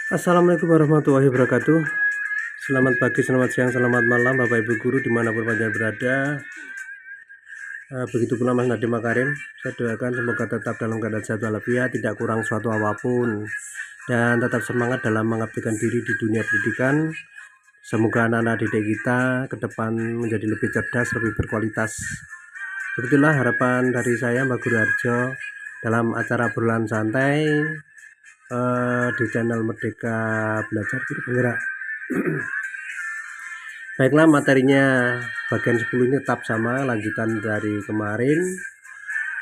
Assalamualaikum warahmatullahi wabarakatuh. Selamat pagi, selamat siang, selamat malam Bapak Ibu Guru dimanapun Anda berada. Begitu pula Mas Nadiem Makarim. Saya doakan semoga tetap dalam keadaan sehat walafiat, tidak kurang suatu apapun, dan tetap semangat dalam mengabdikan diri di dunia pendidikan. Semoga anak-anak didik kita ke depan menjadi lebih cerdas, lebih berkualitas. Begitulah harapan dari saya Mbak Guru Harjo dalam acara obrolan santai di channel Merdeka Belajar Guru Penggerak. Baiklah, materinya bagian 10 ini tetap sama, lanjutan dari kemarin,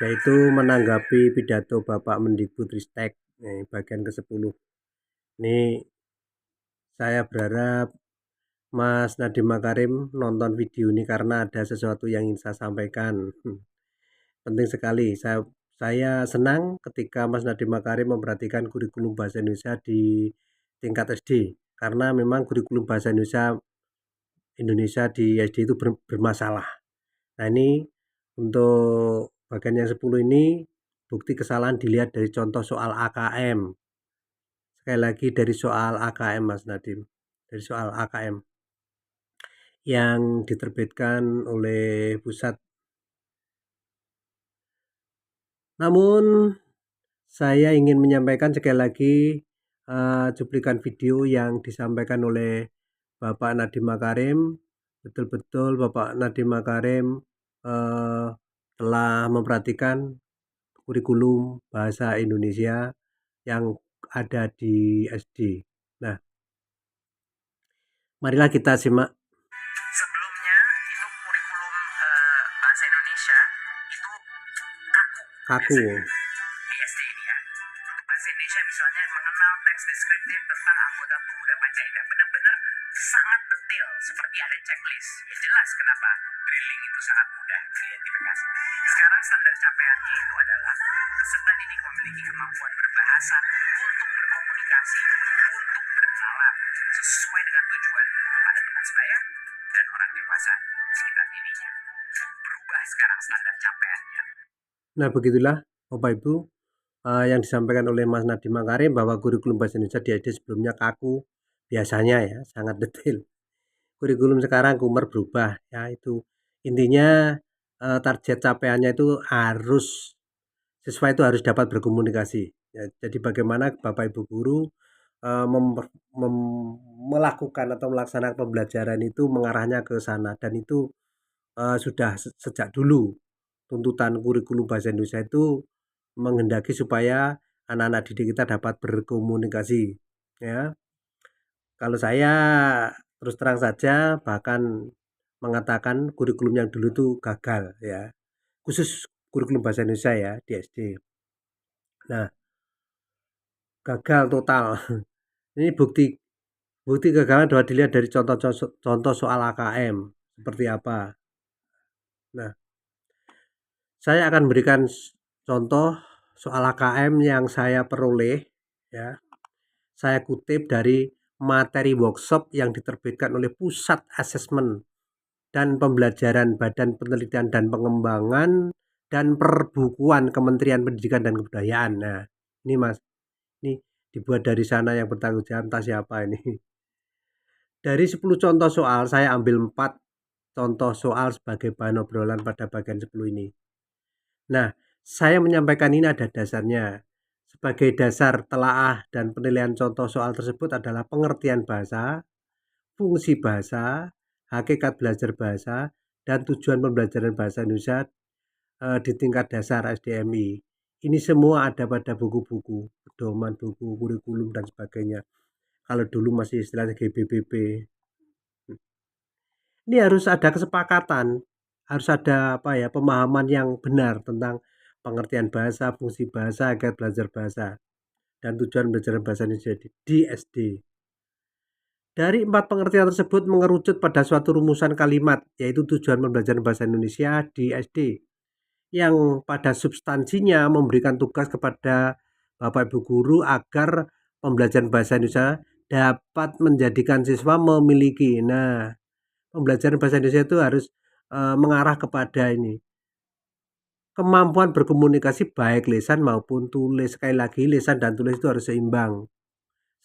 yaitu menanggapi pidato Bapak Mendikbudristek bagian ke-10. Ini saya berharap Mas Nadiem Makarim nonton video ini karena ada sesuatu yang ingin saya sampaikan. Penting sekali. Saya senang ketika Mas Nadiem Makarim memperhatikan kurikulum bahasa Indonesia di tingkat SD, karena memang kurikulum bahasa Indonesia di SD itu bermasalah. Nah, ini untuk bagian yang 10 ini bukti kesalahan dilihat dari contoh soal AKM. Sekali lagi dari soal AKM Mas Nadiem, dari soal AKM yang diterbitkan oleh pusat. Namun saya ingin menyampaikan sekali lagi cuplikan video yang disampaikan oleh Bapak Nadiem Makarim. Betul-betul Bapak Nadiem Makarim telah memperhatikan kurikulum bahasa Indonesia yang ada di SD. Nah, marilah kita simak. Sebelumnya itu kurikulum bahasa Indonesia itu kaku Kaku. di SD ini ya. Untuk bahasa Indonesia misalnya mengenal teks deskriptif tentang anggota tubuh dan pancainda, benar-benar sangat detail seperti ada checklist. Ya jelas kenapa drilling itu sangat mudah diidentifikasi. Sekarang standar capaiannya itu adalah peserta didik memiliki kemampuan berbahasa untuk berkomunikasi, untuk berkenalan sesuai dengan tujuan pada teman sebaya dan orang dewasa sekitar dirinya. Berubah sekarang standar capaiannya. Nah, begitulah Bapak Ibu yang disampaikan oleh Mas Nadiem Makarim bahwa kurikulum bahasa Indonesia di SD sebelumnya kaku, biasanya ya, sangat detail. Kurikulum sekarang Kumar berubah ya, itu intinya target capaiannya itu harus siswa itu harus dapat berkomunikasi ya. Jadi bagaimana Bapak Ibu guru melakukan atau melaksanakan pembelajaran itu mengarahnya ke sana, dan itu sudah sejak dulu tuntutan kurikulum bahasa Indonesia itu menghendaki supaya anak-anak didik kita dapat berkomunikasi ya. Kalau saya terus terang saja bahkan mengatakan kurikulum yang dulu itu gagal ya, khusus kurikulum bahasa Indonesia ya di SD. Nah, gagal total. Ini bukti kegagalan dapat dilihat dari contoh soal AKM seperti apa. Nah, saya akan berikan contoh soal AKM yang saya peroleh ya. Saya kutip dari materi workshop yang diterbitkan oleh Pusat Asesmen dan Pembelajaran Badan Penelitian dan Pengembangan dan Perbukuan Kementerian Pendidikan dan Kebudayaan. Nah, ini Mas, ini dibuat dari sana, yang bertanggung jawab entah siapa ini. Dari 10 contoh soal, saya ambil 4 contoh soal sebagai bahan obrolan pada bagian 10 ini. Nah, saya menyampaikan ini ada dasarnya. Sebagai dasar telaah dan penilaian contoh soal tersebut adalah pengertian bahasa, fungsi bahasa, hakikat belajar bahasa, dan tujuan pembelajaran bahasa Indonesia di tingkat dasar SDMI. Ini semua ada pada buku-buku, pedoman buku, kurikulum, dan sebagainya. Kalau dulu masih istilahnya GBBP. Ini harus ada kesepakatan, harus ada pemahaman yang benar tentang pengertian bahasa, fungsi bahasa, hakikat belajar bahasa, dan tujuan belajar bahasa Indonesia di SD. Dari 4 pengertian tersebut mengerucut pada suatu rumusan kalimat, yaitu tujuan pembelajaran bahasa Indonesia di SD, yang pada substansinya memberikan tugas kepada Bapak Ibu guru agar pembelajaran bahasa Indonesia dapat menjadikan siswa memiliki. Nah, pembelajaran bahasa Indonesia itu harus mengarah kepada ini, kemampuan berkomunikasi baik lisan maupun tulis. Sekali lagi, lisan dan tulis itu harus seimbang.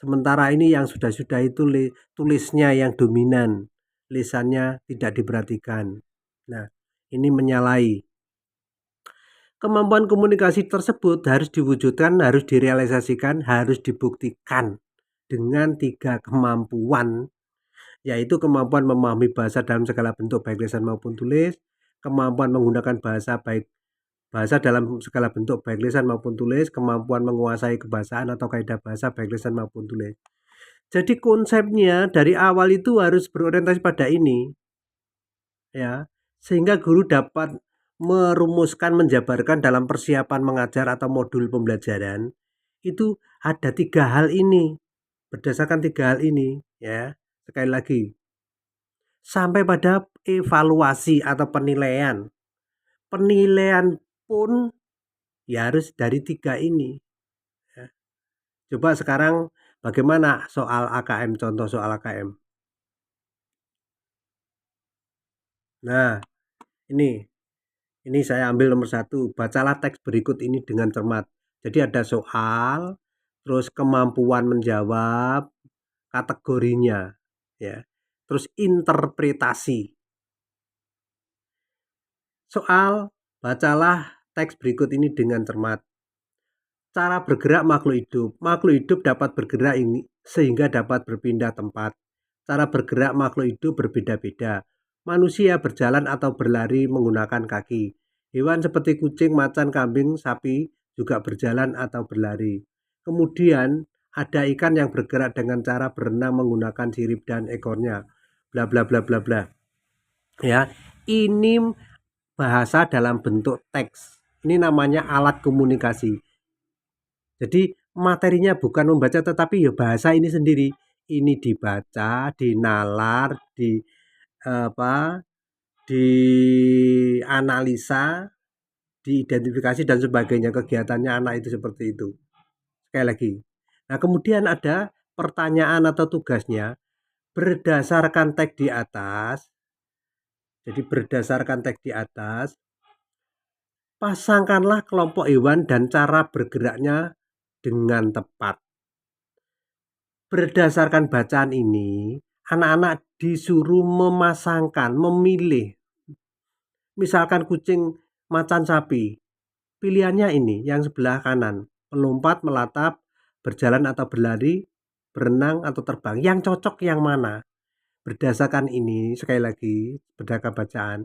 Sementara ini yang sudah-sudah itu tulisnya yang dominan, lisannya tidak diperhatikan. Nah, ini menyalahi. Kemampuan komunikasi tersebut harus diwujudkan, harus direalisasikan, harus dibuktikan dengan 3 kemampuan, yaitu kemampuan memahami bahasa dalam segala bentuk baik lisan maupun tulis, kemampuan menggunakan bahasa dalam segala bentuk baik lisan maupun tulis, kemampuan menguasai kebahasaan atau kaidah bahasa baik lisan maupun tulis. Jadi konsepnya dari awal itu harus berorientasi pada ini, ya, sehingga guru dapat merumuskan, menjabarkan dalam persiapan mengajar atau modul pembelajaran itu ada 3 hal ini, berdasarkan 3 hal ini, ya. Sekali lagi, sampai pada evaluasi atau penilaian. Penilaian pun ya harus dari 3 ini, ya. Coba sekarang bagaimana soal AKM, contoh soal AKM. Nah, ini saya ambil nomor 1, bacalah teks berikut ini dengan cermat. Jadi ada soal, terus kemampuan menjawab, kategorinya, ya. Terus interpretasi. Soal, bacalah teks berikut ini dengan cermat. Cara bergerak makhluk hidup. Makhluk hidup dapat bergerak ini sehingga dapat berpindah tempat. Cara bergerak makhluk hidup berbeda-beda. Manusia berjalan atau berlari menggunakan kaki. Hewan seperti kucing, macan, kambing, sapi juga berjalan atau berlari. Kemudian ada ikan yang bergerak dengan cara berenang menggunakan sirip dan ekornya. Bla bla bla bla bla. Ya, ini bahasa dalam bentuk teks. Ini namanya alat komunikasi. Jadi materinya bukan membaca tetapi ya bahasa ini sendiri. Ini dibaca, dinalar, dianalisa, diidentifikasi dan sebagainya. Kegiatannya anak itu seperti itu. Sekali lagi. Nah, kemudian ada pertanyaan atau tugasnya berdasarkan teks di atas. Jadi berdasarkan teks di atas, pasangkanlah kelompok hewan dan cara bergeraknya dengan tepat. Berdasarkan bacaan ini, anak-anak disuruh memasangkan, memilih. Misalkan kucing, macan, sapi. Pilihannya ini, yang sebelah kanan. Melompat, melatap, berjalan atau berlari, berenang atau terbang. Yang cocok yang mana? Berdasarkan ini, sekali lagi, berdasarkan bacaan.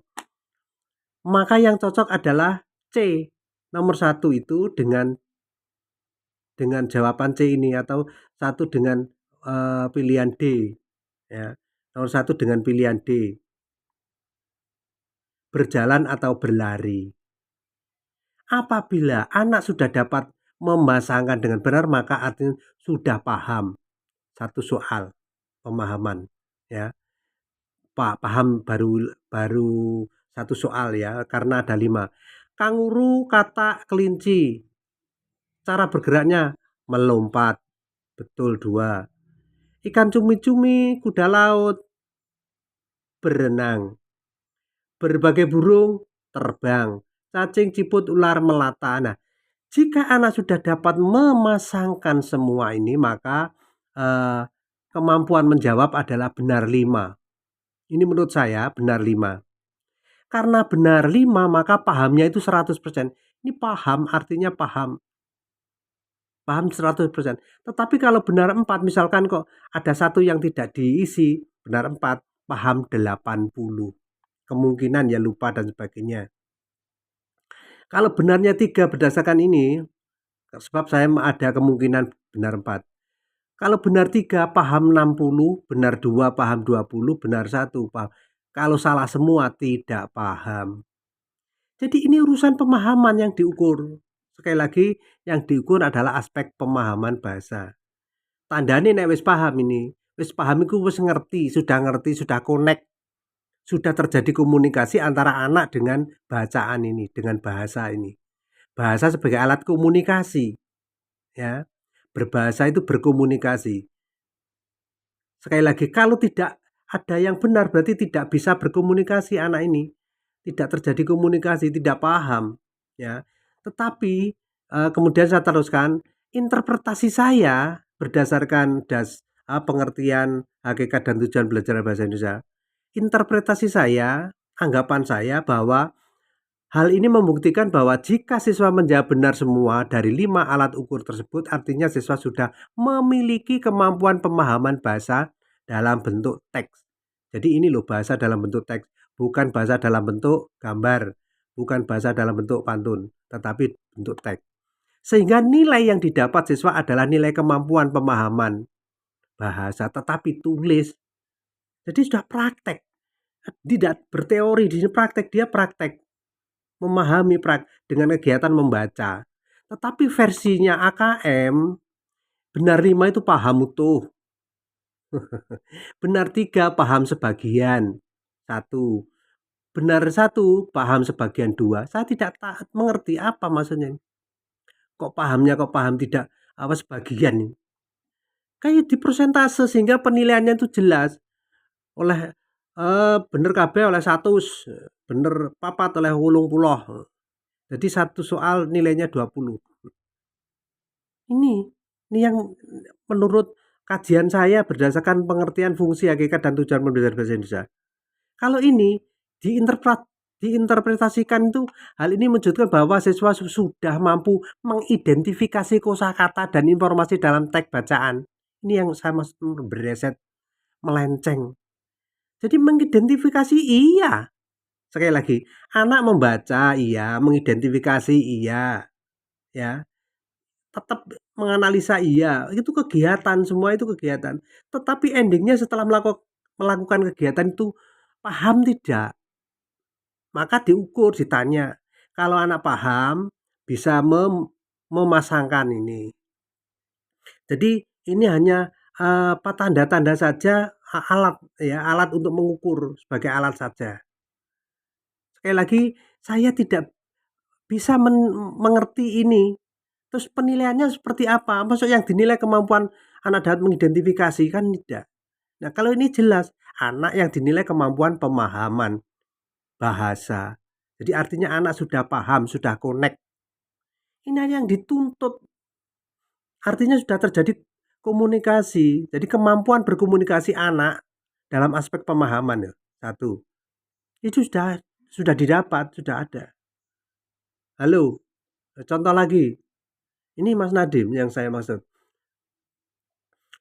Maka yang cocok adalah C. Nomor 1 itu dengan jawaban C ini, atau 1 dengan pilihan D, ya. Nomor 1 dengan pilihan D, berjalan atau berlari. Apabila anak sudah dapat memasangkan dengan benar, maka artinya sudah paham satu soal, pemahaman, ya. Paham baru satu soal, ya, karena ada 5. Kanguru, katak, kelinci, cara bergeraknya melompat, betul 2. Ikan cumi-cumi, kuda laut, berenang. Berbagai burung, terbang. Cacing, ciput, ular, melata. Nah, jika anak sudah dapat memasangkan semua ini, maka kemampuan menjawab adalah benar 5. Ini menurut saya benar 5. Karena benar 5, maka pahamnya itu 100%. Ini paham artinya paham. Paham 100%. Tetapi kalau benar 4, misalkan kok ada satu yang tidak diisi, benar 4, paham 80. Kemungkinan ya lupa dan sebagainya. Kalau benarnya 3 berdasarkan ini, sebab saya ada kemungkinan benar 4. Kalau benar 3 paham 60, benar 2 paham 20, benar 1 paham. Kalau salah semua tidak paham. Jadi ini urusan pemahaman yang diukur. Sekali lagi, yang diukur adalah aspek pemahaman bahasa. Tandane nek wis paham ini, wis paham iku wis ngerti, sudah connect. Sudah terjadi komunikasi antara anak dengan bacaan ini, dengan bahasa ini. Bahasa sebagai alat komunikasi, ya. Berbahasa itu berkomunikasi. Sekali lagi, kalau tidak ada yang benar berarti tidak bisa berkomunikasi anak ini. Tidak terjadi komunikasi, tidak paham, ya. Tetapi kemudian saya teruskan, interpretasi saya berdasarkan pengertian hakikat dan tujuan belajar bahasa Indonesia, interpretasi saya, anggapan saya bahwa hal ini membuktikan bahwa jika siswa menjawab benar semua dari 5 alat ukur tersebut, artinya siswa sudah memiliki kemampuan pemahaman bahasa dalam bentuk teks. Jadi ini loh bahasa dalam bentuk teks, bukan bahasa dalam bentuk gambar, bukan bahasa dalam bentuk pantun, tetapi bentuk teks. Sehingga nilai yang didapat siswa adalah nilai kemampuan pemahaman bahasa, tetapi tulis. Jadi sudah praktek, tidak berteori, di sini praktek, dia praktek memahami dengan kegiatan membaca. Tetapi versinya AKM, benar 5 itu paham utuh. Benar 3 paham sebagian. 1. Benar 1 paham sebagian 2. Saya tidak mengerti apa maksudnya. Kok paham tidak sebagian. Kayak di persentase sehingga penilaiannya itu jelas. Oleh bener kabeh oleh 100, bener 4 oleh 80. Jadi satu soal nilainya 20. Ini yang menurut kajian saya berdasarkan pengertian fungsi, hakikat, dan tujuan pembelajaran bahasa Indonesia. Kalau ini diinterpretasikan itu, hal ini menunjukkan bahwa siswa sudah mampu mengidentifikasi kosakata dan informasi dalam teks bacaan. Ini yang saya maksud bereset melenceng. Jadi mengidentifikasi iya. Sekali lagi, anak membaca iya, mengidentifikasi iya. Ya. Tetap menganalisa iya, itu kegiatan, semua itu kegiatan. Tetapi endingnya setelah melakukan kegiatan itu paham tidak? Maka diukur, ditanya. Kalau anak paham, bisa memasangkan ini. Jadi ini hanya tanda-tanda saja, alat untuk mengukur sebagai alat saja. Sekali lagi, saya tidak bisa mengerti ini. Terus penilaiannya seperti apa? Maksud yang dinilai kemampuan anak dapat mengidentifikasi kan tidak. Nah, kalau ini jelas, anak yang dinilai kemampuan pemahaman bahasa. Jadi artinya anak sudah paham, sudah connect. Ini yang dituntut. Artinya sudah terjadi komunikasi. Jadi kemampuan berkomunikasi anak dalam aspek pemahaman ya. 1. Itu sudah didapat, sudah ada. Halo. Contoh lagi. Ini Mas Nadim yang saya maksud.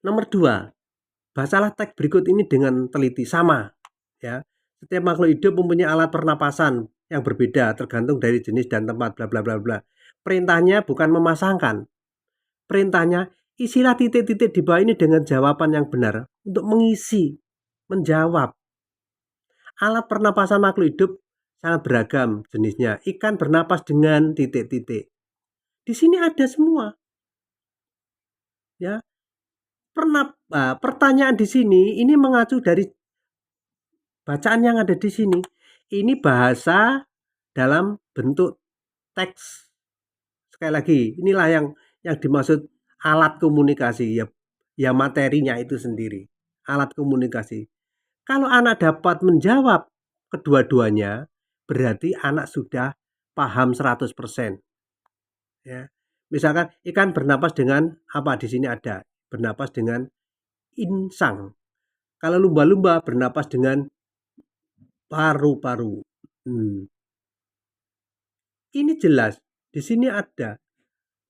Nomor 2. Bacalah teks berikut ini dengan teliti. Sama. Ya. Setiap makhluk hidup mempunyai alat pernapasan yang berbeda tergantung dari jenis dan tempat, bla bla bla bla. Perintahnya bukan memasangkan. Perintahnya, isilah titik-titik di bawah ini dengan jawaban yang benar untuk mengisi, menjawab. Alat pernapasan makhluk hidup sangat beragam jenisnya. Ikan bernapas dengan titik-titik. Di sini ada semua. Ya. Pertanyaan di sini ini mengacu dari bacaan yang ada di sini. Ini bahasa dalam bentuk teks. Sekali lagi, inilah yang dimaksud alat komunikasi, ya materinya itu sendiri. Alat komunikasi. Kalau anak dapat menjawab kedua-duanya, berarti anak sudah paham 100%. Ya. Misalkan ikan bernapas dengan apa di sini ada? Bernapas dengan insang. Kalau lumba-lumba bernapas dengan paru-paru. Ini jelas, di sini ada.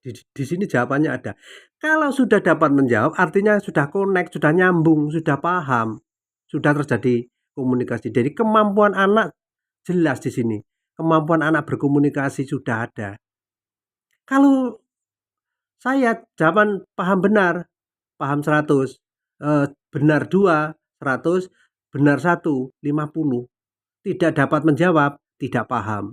Di sini jawabannya ada. Kalau sudah dapat menjawab, artinya sudah connect, sudah nyambung, sudah paham, sudah terjadi komunikasi. Jadi kemampuan anak jelas di sini. Kemampuan anak berkomunikasi sudah ada. Kalau saya jawaban paham benar, paham 100, benar 2, 100, benar 1, 50. Tidak dapat menjawab, tidak paham.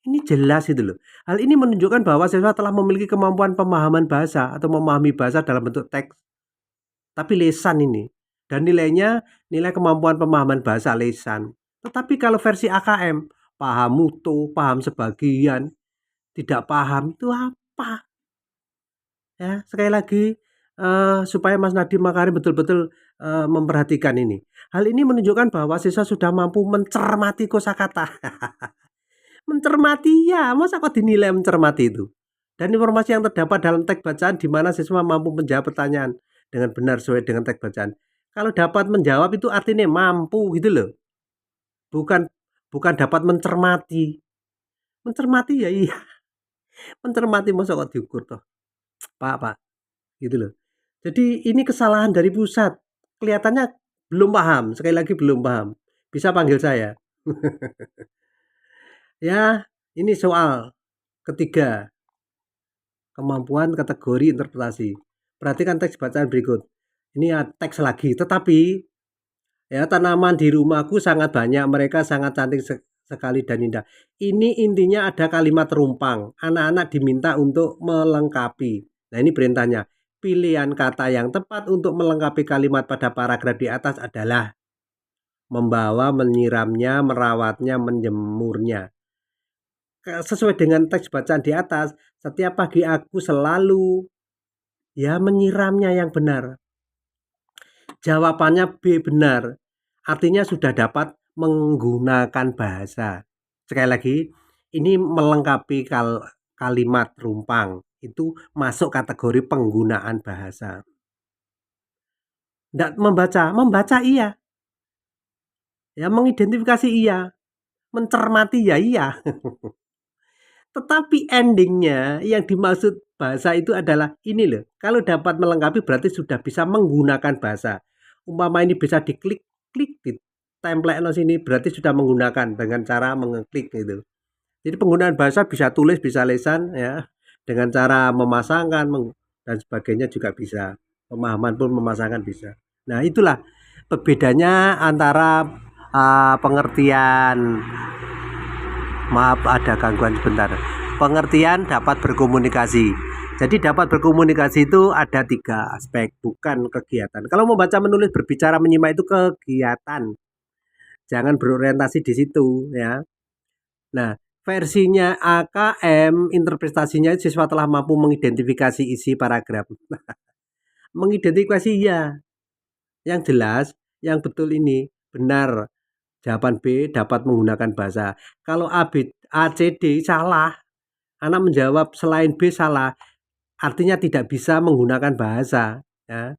Ini jelas itu loh. Hal ini menunjukkan bahwa siswa telah memiliki kemampuan pemahaman bahasa atau memahami bahasa dalam bentuk teks. Tapi lesan ini. Dan nilainya nilai kemampuan pemahaman bahasa lesan. Tetapi kalau versi AKM, paham utuh, paham sebagian, tidak paham itu apa? Ya, sekali lagi supaya Mas Nadiem Makarim betul-betul memperhatikan ini. Hal ini menunjukkan bahwa siswa sudah mampu mencermati kosakata. Mencermati ya, masa kok dinilai mencermati itu? Dan informasi yang terdapat dalam teks bacaan di mana siswa mampu menjawab pertanyaan dengan benar sesuai dengan teks bacaan. Kalau dapat menjawab itu artinya mampu gitu loh. Bukan dapat mencermati. Mencermati ya iya. Mencermati masa kok diukur toh. Pak, gitu loh. Jadi ini kesalahan dari pusat. Kelihatannya belum paham, sekali lagi belum paham. Bisa panggil saya. Ya, ini soal ketiga. Kemampuan kategori interpretasi. Perhatikan teks bacaan berikut. Ini ya teks lagi, tetapi ya tanaman di rumahku sangat banyak, mereka sangat cantik sekali dan indah. Ini intinya ada kalimat terumpang. Anak-anak diminta untuk melengkapi. Nah, ini perintahnya. Pilihan kata yang tepat untuk melengkapi kalimat pada paragraf di atas adalah membawa, menyiramnya, merawatnya, menjemurnya. Sesuai dengan teks bacaan di atas, setiap pagi aku selalu ya menyiramnya yang benar. Jawabannya B benar. Artinya sudah dapat menggunakan bahasa. Sekali lagi, ini melengkapi kalimat rumpang. Itu masuk kategori penggunaan bahasa. Tidak membaca iya. Ya mengidentifikasi iya. Mencermati ya iya. Tetapi endingnya yang dimaksud bahasa itu adalah ini loh. Kalau dapat melengkapi berarti sudah bisa menggunakan bahasa. Umpama ini bisa diklik, klik di template sini berarti sudah menggunakan dengan cara mengeklik gitu. Jadi penggunaan bahasa bisa tulis, bisa lisan ya. Dengan cara memasangkan dan sebagainya juga bisa. Pemahaman pun memasangkan bisa. Nah, itulah perbedaannya antara pengertian. Maaf ada gangguan sebentar. Pengertian dapat berkomunikasi. Jadi dapat berkomunikasi itu ada 3 aspek, bukan kegiatan. Kalau membaca, menulis, berbicara, menyimak itu kegiatan. Jangan berorientasi di situ ya. Nah, versinya AKM interpretasinya siswa telah mampu mengidentifikasi isi paragraf. Mengidentifikasi ya. Yang jelas, yang betul ini benar. Jawaban B dapat menggunakan bahasa. Kalau A, B, A, C, D salah, anak menjawab selain B salah, artinya tidak bisa menggunakan bahasa. Ya.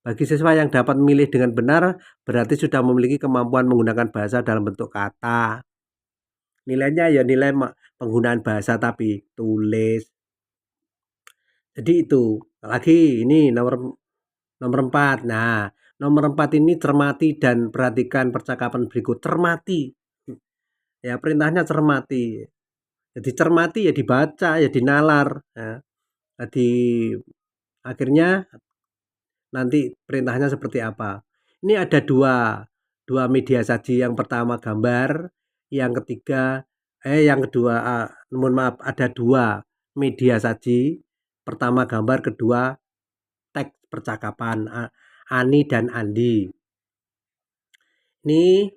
Bagi siswa yang dapat memilih dengan benar, berarti sudah memiliki kemampuan menggunakan bahasa dalam bentuk kata. Nilainya ya nilai penggunaan bahasa tapi tulis. Jadi itu. Lagi ini nomor 4. Nah, nomor 4 ini cermati dan perhatikan percakapan berikut. Cermati. Ya, perintahnya cermati. Jadi cermati ya dibaca, ya dinalar. Ya. Jadi akhirnya nanti perintahnya seperti apa. Ini ada dua media saji. Yang pertama gambar, yang kedua mohon maaf ada 2 media saji. Pertama gambar, kedua teks percakapan Ani dan Andi. Ini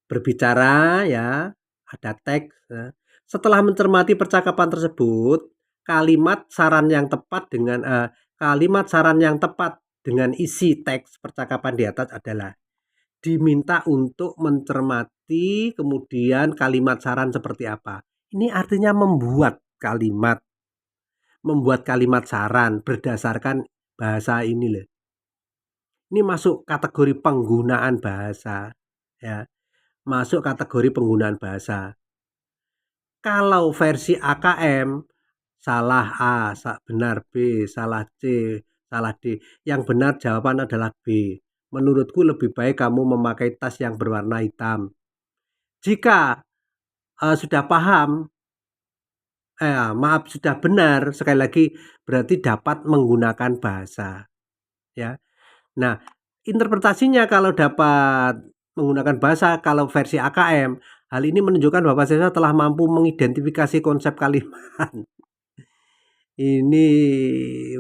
berbicara ya, ada teks. Ya. Setelah mencermati percakapan tersebut, kalimat saran yang tepat dengan isi teks percakapan di atas adalah diminta untuk mencermati kemudian kalimat saran seperti apa. Ini artinya membuat kalimat saran berdasarkan bahasa ini loh. Ini masuk kategori penggunaan bahasa ya. Masuk kategori penggunaan bahasa. Kalau versi AKM salah A, benar B, salah C, salah D. Yang benar jawaban adalah B. Menurutku lebih baik kamu memakai tas yang berwarna hitam. Jika sudah paham, sudah benar, sekali lagi berarti dapat menggunakan bahasa. Ya. Nah, interpretasinya kalau dapat menggunakan bahasa, kalau versi AKM, hal ini menunjukkan bahwa siswa telah mampu mengidentifikasi konsep kalimat. Ini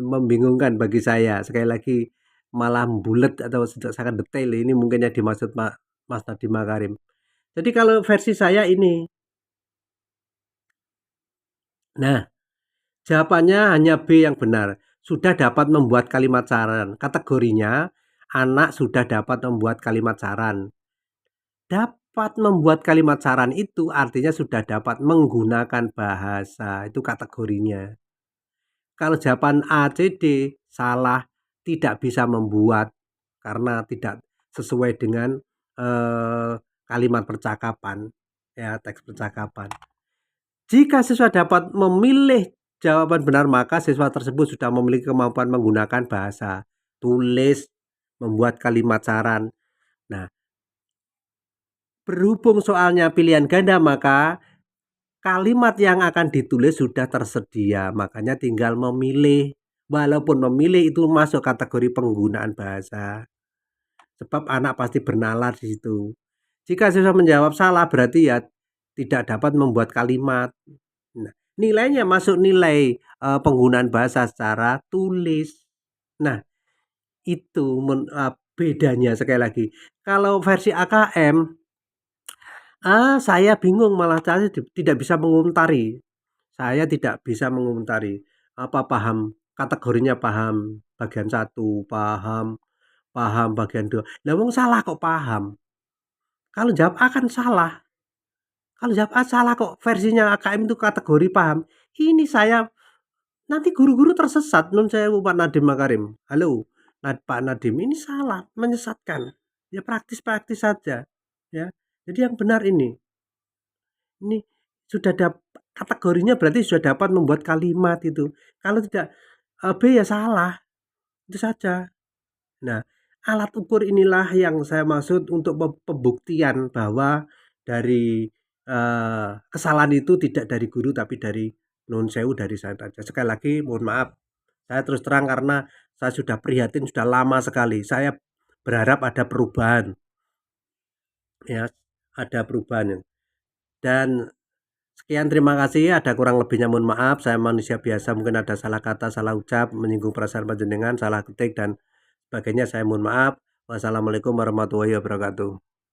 membingungkan bagi saya. Sekali lagi malah bulat atau sangat detail. Ini mungkin yang dimaksud Mas Nadiem Makarim. Jadi kalau versi saya ini. Nah, jawabannya hanya B yang benar. Sudah dapat membuat kalimat saran. Kategorinya anak sudah dapat membuat kalimat saran. Dapat membuat kalimat saran itu artinya sudah dapat menggunakan bahasa. Itu kategorinya. Kalau jawaban A, C, D salah, tidak bisa membuat karena tidak sesuai dengan kalimat percakapan, ya teks percakapan. Jika siswa dapat memilih jawaban benar, maka siswa tersebut sudah memiliki kemampuan menggunakan bahasa tulis, membuat kalimat saran. Nah, berhubung soalnya pilihan ganda, maka kalimat yang akan ditulis sudah tersedia, makanya tinggal memilih. Walaupun memilih itu masuk kategori penggunaan bahasa, sebab anak pasti bernalar di situ. Jika siswa menjawab salah, berarti ya tidak dapat membuat kalimat. Nah, nilainya masuk nilai penggunaan bahasa secara tulis. Nah, itu bedanya sekali lagi. Kalau versi AKM, saya bingung, malah saya tidak bisa mengomentari. Saya tidak bisa mengomentari. Apa paham kategorinya, paham bagian 1, paham bagian 2. Lah wong salah kok paham. Kalau jawab A kan salah. Kalau jawab A salah kok versinya AKM itu kategori paham. Ini saya nanti guru-guru tersesat. Nun sewu Pak Nadiem Makarim. Halo, Pak Nadiem, ini salah, menyesatkan. Ya praktis-praktis saja. Ya. Jadi yang benar ini sudah kategorinya berarti sudah dapat membuat kalimat itu. Kalau tidak B ya salah. Itu saja. Nah, alat ukur inilah yang saya maksud untuk pembuktian bahwa dari kesalahan itu tidak dari guru tapi dari nun sewu, dari saya saja. Sekali lagi mohon maaf. Saya terus terang karena saya sudah prihatin sudah lama sekali. Saya berharap ada perubahan. Ya, ada perubahan. Dan sekian, terima kasih. Ada kurang lebihnya mohon maaf. Saya manusia biasa, mungkin ada salah kata, salah ucap, menyinggung perasaan panjenengan, salah ketik dan sebagainya. Saya mohon maaf. Wassalamualaikum warahmatullahi wabarakatuh.